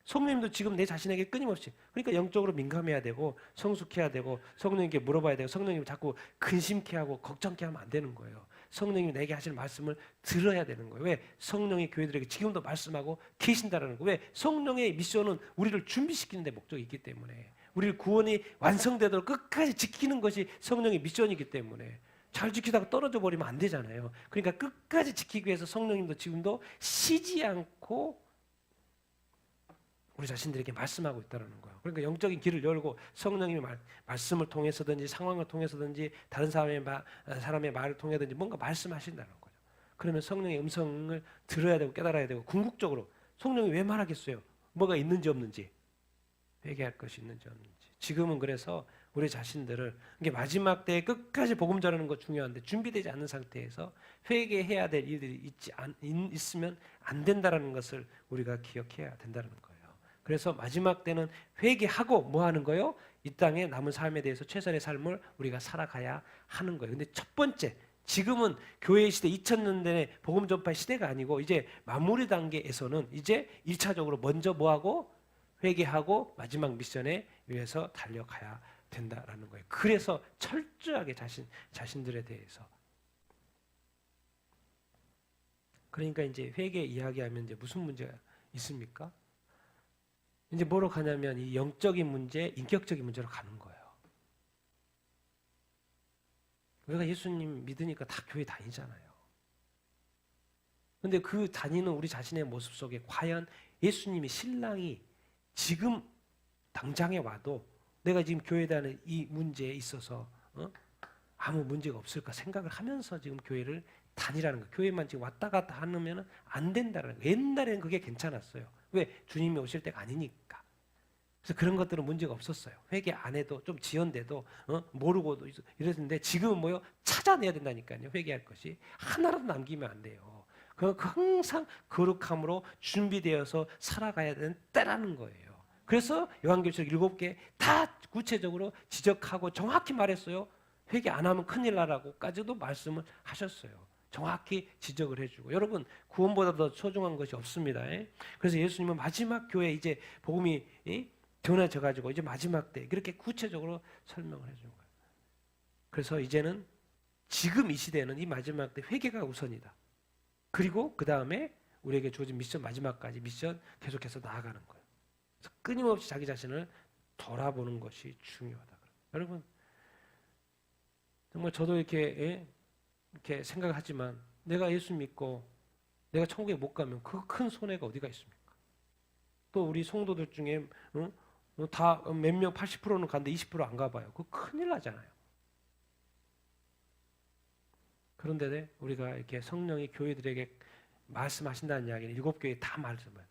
성령님도 지금 내 자신에게 끊임없이 그러니까 영적으로 민감해야 되고 성숙해야 되고 성령님께 물어봐야 되고 성령님을 자꾸 근심케 하고 걱정케 하면 안 되는 거예요. 성령님이 내게 하실 말씀을 들어야 되는 거예요. 왜? 성령이 교회들에게 지금도 말씀하고 계신다라는 거예요. 왜? 성령의 미션은 우리를 준비시키는 데 목적이 있기 때문에 우리를 구원이 완성되도록 끝까지 지키는 것이 성령의 미션이기 때문에 잘 지키다가 떨어져 버리면 안 되잖아요. 그러니까 끝까지 지키기 위해서 성령님도 지금도 쉬지 않고 우리 자신들에게 말씀하고 있다는 거예요. 그러니까 영적인 길을 열고 성령님의 말씀을 통해서든지 상황을 통해서든지 다른 사람의 말을 통해든지 뭔가 말씀하신다는 거죠. 그러면 성령의 음성을 들어야 되고 깨달아야 되고 궁극적으로 성령이 왜 말하겠어요? 뭐가 있는지 없는지, 회개할 것이 있는지 없는지. 지금은 그래서 우리 자신들을 이게 마지막 때에 끝까지 복음 전하는 거 중요한데 준비되지 않은 상태에서 회개해야 될 일들이 있으면 안 된다는 것을 우리가 기억해야 된다는 거예요. 그래서 마지막 때는 회개하고 뭐 하는 거예요? 이 땅에 남은 삶에 대해서 최선의 삶을 우리가 살아가야 하는 거예요. 근데 첫 번째, 지금은 교회 시대 2000년대 복음 전파 시대가 아니고 이제 마무리 단계에서는 이제 1차적으로 먼저 뭐하고 회개하고 마지막 미션에 위해서 달려가야 된다라는 거예요. 그래서 철저하게 자신들에 대해서. 그러니까 이제 회개 이야기하면 이제 무슨 문제가 있습니까? 이제 뭐로 가냐면 이 영적인 문제, 인격적인 문제로 가는 거예요. 우리가 예수님 믿으니까 다 교회 다니잖아요. 근데 그 다니는 우리 자신의 모습 속에 과연 예수님의 신랑이 지금 당장에 와도 내가 지금 교회에 다니는 이 문제에 있어서 아무 문제가 없을까 생각을 하면서 지금 교회를 다니라는 거예요. 교회만 지금 왔다 갔다 하면 안 된다는 거예요. 옛날에는 그게 괜찮았어요. 왜? 주님이 오실 때가 아니니까. 그래서 그런 것들은 문제가 없었어요. 회개 안 해도 좀 지연돼도 모르고도 이랬는데 지금은 뭐요? 찾아내야 된다니까요. 회개할 것이 하나라도 남기면 안 돼요. 그 항상 거룩함으로 준비되어서 살아가야 되는 때라는 거예요. 그래서 요한계시록 7개 다 구체적으로 지적하고 정확히 말했어요. 회개 안 하면 큰일 나라고까지도 말씀을 하셨어요. 정확히 지적을 해주고 여러분 구원보다 더 소중한 것이 없습니다. 그래서 예수님은 마지막 교회 이제 복음이 전해져 가지고 이제 마지막 때 그렇게 구체적으로 설명을 해준 거예요. 그래서 이제는 지금 이 시대는 이 마지막 때 회개가 우선이다. 그리고 그 다음에 우리에게 주어진 미션 마지막까지 미션 계속해서 나아가는 거예요. 그래서 끊임없이 자기 자신을 돌아보는 것이 중요하다. 여러분 정말 저도 이렇게 생각하지만 내가 예수 믿고 내가 천국에 못 가면 그 큰 손해가 어디가 있습니까? 또 우리 성도들 중에 다 몇 명 80%는 가는데 20%안 가봐요. 그거 큰일 나잖아요. 그런데 우리가 이렇게 성령이 교회들에게 말씀하신다는 이야기는 7교회 다 말씀해요.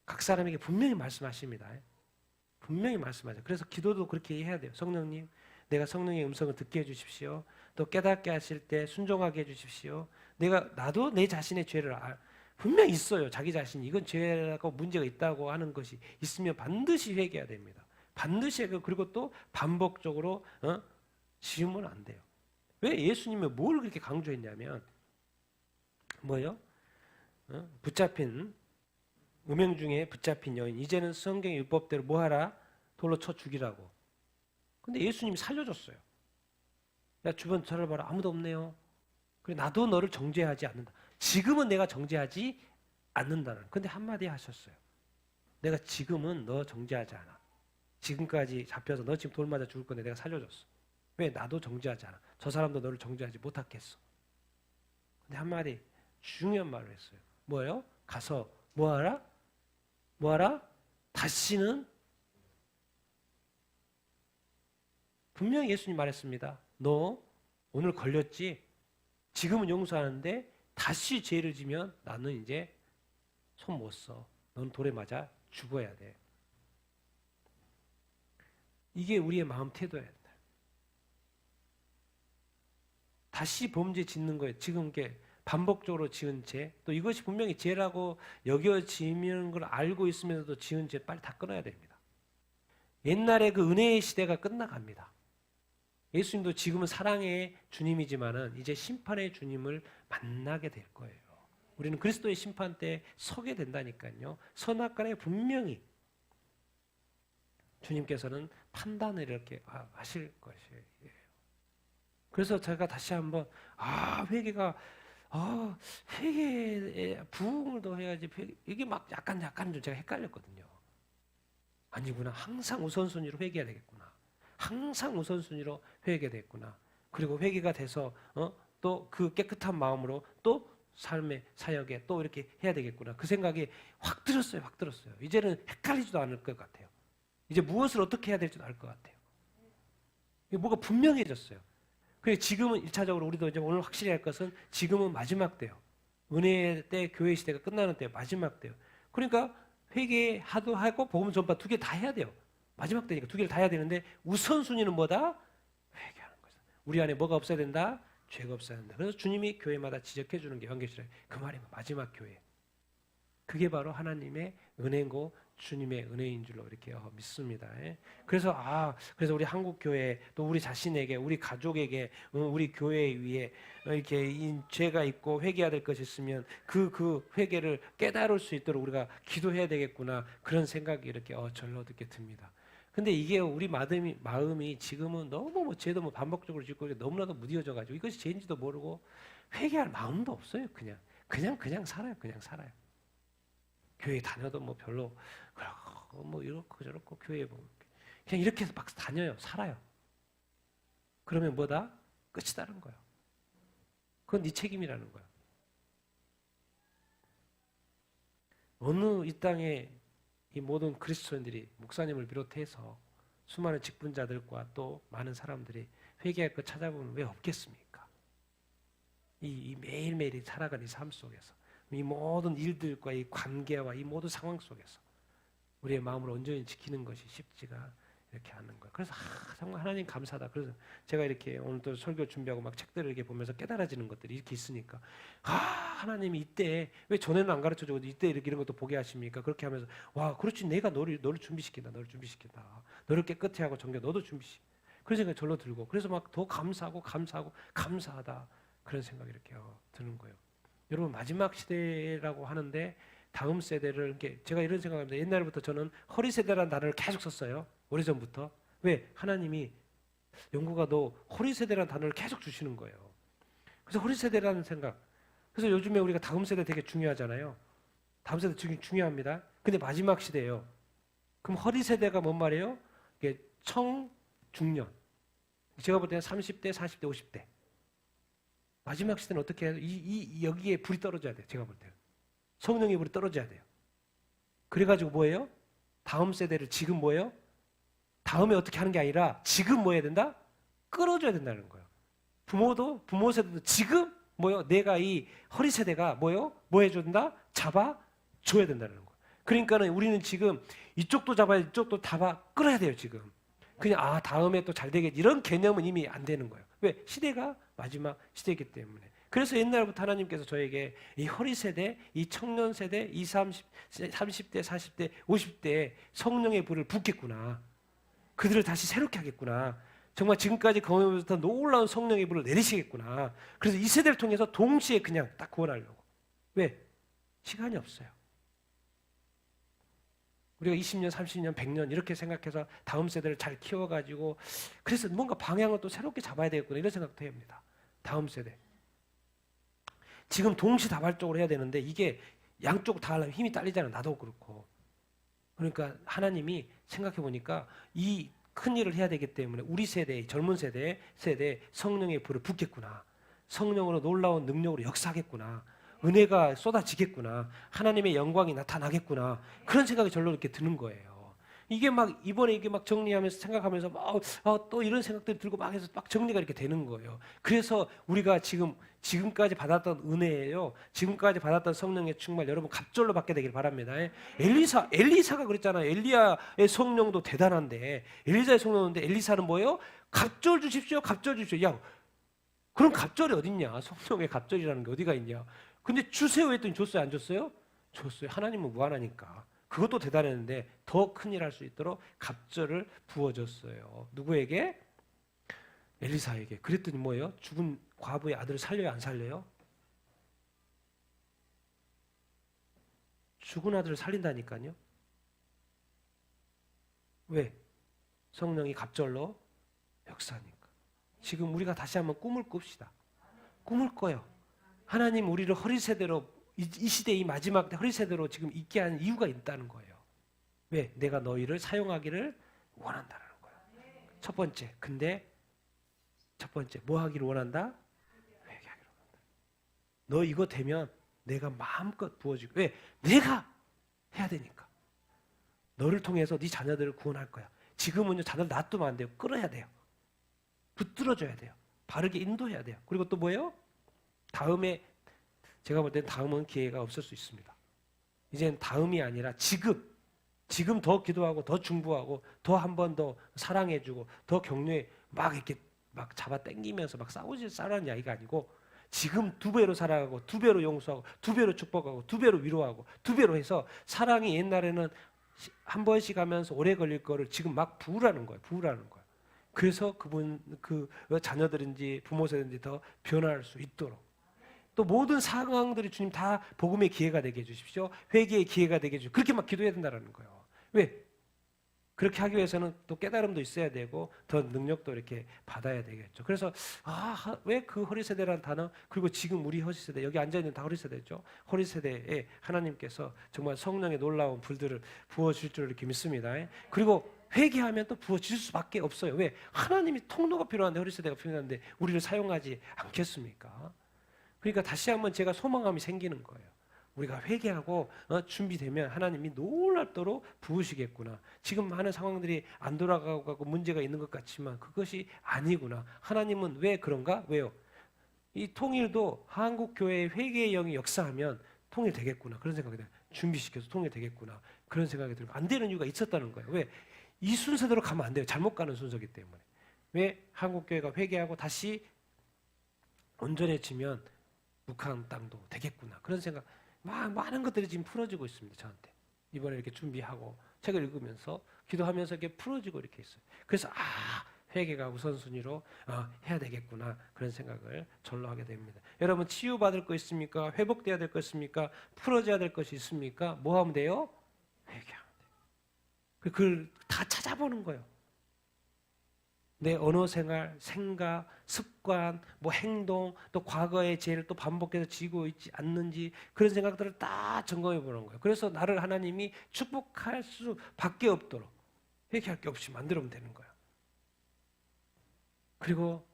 각 사람에게 분명히 말씀하십니다. 분명히 말씀하죠. 그래서 기도도 그렇게 해야 돼요. 성령님, 내가 성령의 음성을 듣게 해주십시오. 또 깨닫게 하실 때 순종하게 해주십시오. 나도 내 자신의 죄를 분명히 있어요. 자기 자신이 이건 죄라고 문제가 있다고 하는 것이 있으면 반드시 회개해야 됩니다. 반드시 그리고 또 반복적으로 지으면 안 돼요. 왜 예수님이 뭘 그렇게 강조했냐면 뭐요? 붙잡힌 음행 중에 붙잡힌 여인 이제는 성경의 율법대로 뭐하라? 돌로 쳐 죽이라고. 근데 예수님이 살려줬어요. 야 주변 찾아봐라 아무도 없네요. 그래 나도 너를 정죄하지 않는다. 지금은 내가 정죄하지 않는다는. 근데 한마디 하셨어요. 내가 지금은 너 정죄하지 않아. 지금까지 잡혀서 너 지금 돌 맞아 죽을 건데 내가 살려줬어. 왜? 나도 정죄하지 않아. 저 사람도 너를 정죄하지 못하겠어. 근데 한마디 중요한 말을 했어요. 뭐예요? 가서 뭐하라? 뭐하라? 다시는 분명히 예수님 말했습니다. 너 오늘 걸렸지? 지금은 용서하는데 다시 죄를 지면 나는 이제 손 못 써. 넌 돌에 맞아 죽어야 돼. 이게 우리의 마음 태도야. 다시 범죄 짓는 거예요. 지금 이게 반복적으로 지은 죄, 또 이것이 분명히 죄라고 여겨지는 걸 알고 있으면서도 지은 죄 빨리 다 끊어야 됩니다. 옛날에 그 은혜의 시대가 끝나갑니다. 예수님도 지금은 사랑의 주님이지만은 이제 심판의 주님을 만나게 될 거예요. 우리는 그리스도의 심판 때 서게 된다니까요. 선악간에 분명히 주님께서는 판단을 이렇게 하실 것이에요. 그래서 제가 다시 한번 회개에 부흥을 더 해야지 이게 막 약간 좀 제가 헷갈렸거든요. 아니구나. 항상 우선순위로 회개해야 되겠구나. 항상 우선순위로 회개됐구나. 그리고 회개가 돼서 또 그 깨끗한 마음으로 또 삶의 사역에 또 이렇게 해야 되겠구나. 그 생각이 확 들었어요. 확 들었어요. 이제는 헷갈리지도 않을 것 같아요. 이제 무엇을 어떻게 해야 될지도 알 것 같아요. 뭐가 분명해졌어요. 그래서 지금은 1차적으로 우리도 이제 오늘 확실히 할 것은 지금은 마지막 때요. 은혜의 때, 교회 시대가 끝나는 때, 마지막 때요. 그러니까 회개하도 하고 복음 전파 두 개 다 해야 돼요. 마지막 때니까 두 개를 다 해야 되는데 우선순위는 뭐다? 회개하는 거죠. 우리 안에 뭐가 없어야 된다? 죄가 없어야 된다. 그래서 주님이 교회마다 지적해 주는 게 연결시라요. 그 말이 마지막 교회. 그게 바로 하나님의 은혜고 주님의 은혜인 줄로 이렇게 믿습니다. 그래서 그래서 우리 한국 교회 또 우리 자신에게 우리 가족에게 우리 교회 위에 이렇게 이 죄가 있고 회개해야 될 것이 있으면 그 회개를 깨달을 수 있도록 우리가 기도해야 되겠구나 그런 생각이 이렇게 절로 이렇게 듭니다. 근데 이게 우리 마음이 지금은 너무 죄도 반복적으로 짓고 너무나도 무뎌져 가지고 이것이 죄인지도 모르고 회개할 마음도 없어요. 그냥 살아요. 그냥 살아요. 교회 다녀도 별로 이렇고 저렇고 교회 그냥 이렇게 해서 막 다녀요. 살아요. 그러면 뭐다? 끝이다는 거예요. 그건 네 책임이라는 거예요. 어느 이 땅에 이 모든 그리스도인들이 목사님을 비롯해서 수많은 직분자들과 또 많은 사람들이 회개할 것 찾아보면 왜 없겠습니까? 이 매일매일이 살아가는 이 삶 속에서 이 모든 일들과 이 관계와 이 모든 상황 속에서 우리의 마음을 온전히 지키는 것이 쉽지가 이렇게 않는 거예요. 그래서 정말 하나님 감사하다. 그래서 제가 이렇게 오늘 또 설교 준비하고 막 책들을 이렇게 보면서 깨달아지는 것들이 이렇게 있으니까 하나님이 이때 왜 전에는 안 가르쳐주고 이때 이렇게 이런 것도 보게 하십니까? 그렇게 하면서 그렇지 내가 너를 준비시킨다. 너를 깨끗이 하고 정결 너도 준비시켜. 그런 생각이 절로 들고 그래서 막 더 감사하고 감사하다 그런 생각이 이렇게 드는 거예요. 여러분 마지막 시대라고 하는데 다음 세대를 이렇게 제가 이런 생각합니다. 옛날부터 저는 허리 세대라는 단어를 계속 썼어요. 오래전부터. 왜? 하나님이 영구가도 허리 세대라는 단어를 계속 주시는 거예요. 그래서 허리 세대라는 생각. 그래서 요즘에 우리가 다음 세대 되게 중요하잖아요. 다음 세대 되게 중요합니다. 근데 마지막 시대예요. 그럼 허리 세대가 뭔 말이에요? 이게 청중년. 제가 볼 때는 30대, 40대, 50대. 마지막 시대는 어떻게 해요? 여기에 불이 떨어져야 돼요. 제가 볼 때는. 성령의 불이 떨어져야 돼요. 그래가지고 뭐예요? 다음 세대를 지금 뭐예요? 다음에 어떻게 하는 게 아니라 지금 뭐 해야 된다? 끌어줘야 된다는 거예요. 부모 세대도 지금 뭐요? 내가 이 허리 세대가 뭐요? 뭐 해줘야 된다? 잡아줘야 된다는 거예요. 그러니까는 우리는 지금 이쪽도 잡아야 이쪽도 끌어야 돼요. 지금. 그냥 다음에 또 잘 되겠지 이런 개념은 이미 안 되는 거예요. 왜? 시대가 마지막 시대이기 때문에. 그래서 옛날부터 하나님께서 저에게 이 허리 세대, 이 청년 세대, 30대, 40대, 50대에 성령의 불을 붓겠구나. 그들을 다시 새롭게 하겠구나. 정말 지금까지 경험해서 놀라운 성령의 불을 내리시겠구나. 그래서 이 세대를 통해서 동시에 그냥 딱 구원하려고. 왜? 시간이 없어요. 우리가 20년, 30년, 100년 이렇게 생각해서 다음 세대를 잘 키워가지고 그래서 뭔가 방향을 또 새롭게 잡아야 되겠구나 이런 생각도 합니다. 다음 세대. 지금 동시다발적으로 해야 되는데 이게 양쪽 다 하려면 힘이 딸리잖아요. 나도 그렇고. 그러니까 하나님이 생각해 보니까 이 큰 일을 해야 되기 때문에 우리 세대, 젊은 세대 성령의 불을 붓겠구나. 성령으로 놀라운 능력으로 역사하겠구나. 은혜가 쏟아지겠구나. 하나님의 영광이 나타나겠구나. 그런 생각이 절로 이렇게 드는 거예요. 이게 막 이번에 이게 막 정리하면서 생각하면서 또 이런 생각들이 들고 막 해서 막 정리가 이렇게 되는 거예요. 그래서 우리가 지금까지 받았던 은혜예요. 지금까지 받았던 성령의 충만 여러분 갑절로 받게 되길 바랍니다. 엘리사가 그랬잖아요. 엘리야의 성령도 대단한데 엘리사의 성령인데 엘리사는 뭐예요? 갑절 주십시오. 갑절 주십시오. 야, 그럼 갑절이 어딨냐? 성령의 갑절이라는 게 어디가 있냐? 근데 주세요 했더니 줬어요? 안 줬어요? 줬어요. 하나님은 무한하니까. 그것도 대단했는데 더 큰 일 할 수 있도록 갑절을 부어줬어요. 누구에게? 엘리사에게. 그랬더니 뭐예요? 죽은 과부의 아들을 살려요? 안 살려요? 죽은 아들을 살린다니까요. 왜? 성령이 갑절로 역사하니까. 지금 우리가 다시 한번 꿈을 꿉시다. 꿈을 꿔요. 하나님 우리를 허리 세대로 이 시대 이 마지막 때 허리 세대로 지금 있게 하는 이유가 있다는 거예요. 왜? 내가 너희를 사용하기를 원한다는 거예요. 첫 번째. 근데 첫 번째 뭐 하기를 원한다? 회개하기를 원한다. 너 이거 되면 내가 마음껏 부어주고. 왜? 내가 해야 되니까. 너를 통해서 네 자녀들을 구원할 거야. 지금은요, 자녀들 놔두면 안 돼요. 끌어야 돼요. 붙들어줘야 돼요. 바르게 인도해야 돼요. 그리고 또 뭐예요? 다음에, 제가 볼 때는 다음은 기회가 없을 수 있습니다. 이제는 다음이 아니라 지금 더 기도하고 더 중보하고 더 한 번 더 사랑해주고 더 격려해, 막 이렇게 막 잡아 당기면서 막 싸우라는 이야기가 아니고, 지금 2배로 살아가고 2배로 용서하고 2배로 축복하고 2배로 위로하고 2배로 해서, 사랑이 옛날에는 한 번씩 하면서 오래 걸릴 거를 지금 막 부으라는 거예요. 그래서 그 자녀들인지 부모 세대인지 더 변화할 수 있도록, 또 모든 상황들이 주님 다 복음의 기회가 되게 해주십시오. 회개의 기회가 되게 해주십시오. 그렇게 막 기도해야 된다는 거예요. 왜? 그렇게 하기 위해서는 또 깨달음도 있어야 되고 더 능력도 이렇게 받아야 되겠죠. 그래서 왜 그 허리 세대라는 단어, 그리고 지금 우리 허리 세대, 여기 앉아 있는 다 허리 세대죠. 허리 세대에 하나님께서 정말 성령의 놀라운 불들을 부어 줄 줄 이렇게 믿습니다. 그리고 회개하면 또 부어 줄 수밖에 없어요. 왜? 하나님이 통로가 필요한데, 허리 세대가 필요한데 우리를 사용하지 않겠습니까? 그러니까 다시 한번 제가 소망감이 생기는 거예요. 우리가 회개하고 준비되면 하나님이 놀랍도록 부으시겠구나. 지금 많은 상황들이 안 돌아가고 문제가 있는 것 같지만 그것이 아니구나. 하나님은 왜 그런가? 왜요? 이 통일도 한국 교회의 회개의 영이 역사하면 통일되겠구나. 그런 생각이 들어요. 준비시켜서 통일되겠구나. 그런 생각이 들고, 안 되는 이유가 있었다는 거예요. 왜? 이 순서대로 가면 안 돼요. 잘못 가는 순서이기 때문에. 왜? 한국 교회가 회개하고 다시 온전해지면 북한 땅도 되겠구나. 그런 생각, 많은 것들이 지금 풀어지고 있습니다. 저한테 이번에 이렇게 준비하고 책을 읽으면서 기도하면서 이렇게 풀어지고 이렇게 있어요. 그래서 회개가 우선순위로 해야 되겠구나, 그런 생각을 절로 하게 됩니다. 여러분, 치유받을 거 있습니까? 회복돼야 될 거 있습니까? 풀어져야 될 것이 있습니까? 뭐 하면 돼요? 회개하면 돼요. 그걸 다 찾아보는 거예요. 내 언어 생활, 생각, 습관, 뭐 행동, 또 과거의 죄를 또 반복해서 지고 있지 않는지, 그런 생각들을 다 점검해 보는 거예요. 그래서 나를 하나님이 축복할 수밖에 없도록 회개할 게 없이 만들면 되는 거예요. 그리고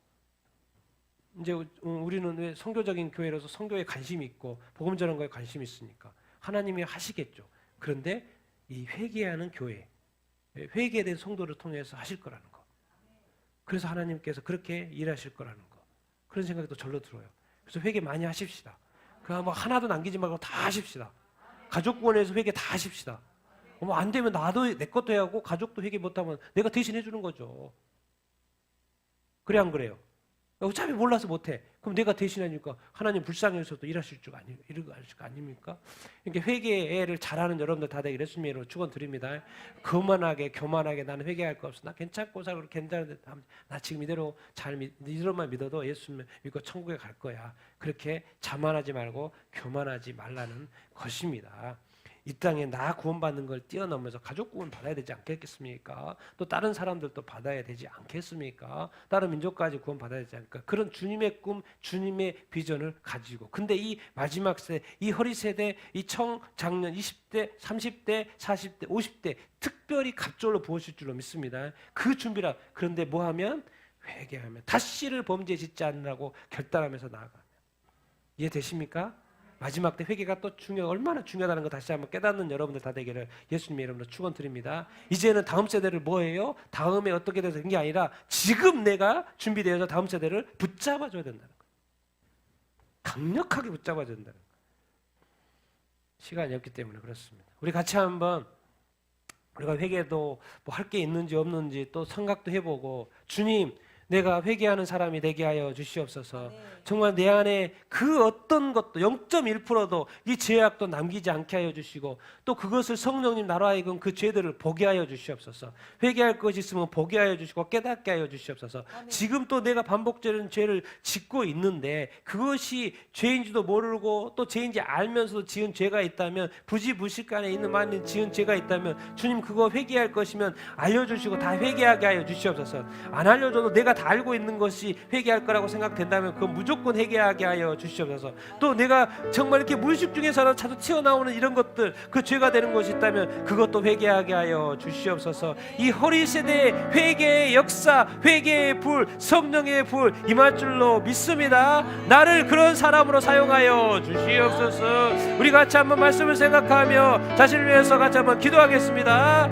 이제 우리는 왜 선교적인 교회로서 선교에 관심이 있고 복음 전하는 거에 관심이 있으니까 하나님이 하시겠죠. 그런데 이 회개하는 교회, 회개된 성도를 통해서 하실 거라는 거. 그래서 하나님께서 그렇게 일하실 거라는 거, 그런 생각이 또 절로 들어요. 그래서 회개 많이 하십시다. 그냥 뭐 하나도 남기지 말고 다 하십시다. 가족 구원에서 회개 다 하십시다. 안 되면 나도 내 것도 해야 하고, 가족도 회개 못하면 내가 대신 해주는 거죠. 그래 안 그래요? 어차피 몰라서 못해. 그럼 내가 대신하니까 하나님 불쌍해서도 일하실 줄 아닙니까? 이렇게 회개를 잘하는 여러분들 다 되기를 예수님의 이름으로 축원드립니다. 교만하게 나는 회개할 거 없어. 나 괜찮고 살고 괜찮은데 나 지금 이대로 이대로만 믿어도 예수님 믿고 천국에 갈 거야. 그렇게 자만하지 말고 교만하지 말라는 것입니다. 이 땅에 나 구원받는 걸 뛰어넘어서 가족 구원 받아야 되지 않겠습니까? 또 다른 사람들도 받아야 되지 않겠습니까? 다른 민족까지 구원 받아야 되지 않을까? 그런 주님의 꿈, 주님의 비전을 가지고, 근데 이 마지막 세대, 이 허리 세대, 이 청장년 20대, 30대, 40대, 50대 특별히 갑절로 부으실 줄로 믿습니다. 그 준비라. 그런데 뭐 하면? 회개하면, 다시를 범죄 짓지 않으라고 결단하면서 나아가면. 이해되십니까? 마지막 때 회개가 또 얼마나 중요하다는 거 다시 한번 깨닫는 여러분들 다 되기를 예수님의 이름으로 축원드립니다. 이제는 다음 세대를 뭐예요? 다음에 어떻게 돼서 그런 게 아니라 지금 내가 준비되어서 다음 세대를 붙잡아줘야 된다는 거예요. 강력하게 붙잡아줘야 된다는 거예요. 시간이 없기 때문에 그렇습니다. 우리 같이 한번, 우리가 회개도 뭐 할 게 있는지 없는지 또 생각도 해보고, 주님, 내가 회개하는 사람이 되게 하여 주시옵소서. 정말 내 안에 그 어떤 것도 0.1%도 이 죄악도 남기지 않게 하여 주시고, 또 그것을 성령님 나로 하여금 그 죄들을 보게 하여 주시옵소서. 회개할 것이 있으면 보게 하여 주시고 깨닫게 하여 주시옵소서. 지금 또 내가 반복되는 죄를 짓고 있는데 그것이 죄인지도 모르고 또 죄인지 알면서도 지은 죄가 있다면, 부지불식간에 있는 많은 지은 죄가 있다면 주님 그거 회개할 것이면 알려주시고 다 회개하게 하여 주시옵소서. 안 알려줘도 내가 다 알고 있는 것이 회개할 거라고 생각된다면 그건 무조건 회개하게 하여 주시옵소서. 또 내가 정말 이렇게 무의식 중에서라도 자주 튀어나오는 이런 것들, 그 죄가 되는 것이 있다면 그것도 회개하게 하여 주시옵소서. 이 허리 세대에 회개의 역사, 회개의 불, 성령의 불 임할 줄로 믿습니다. 나를 그런 사람으로 사용하여 주시옵소서. 우리 같이 한번 말씀을 생각하며 자신을 위해서 같이 한번 기도하겠습니다.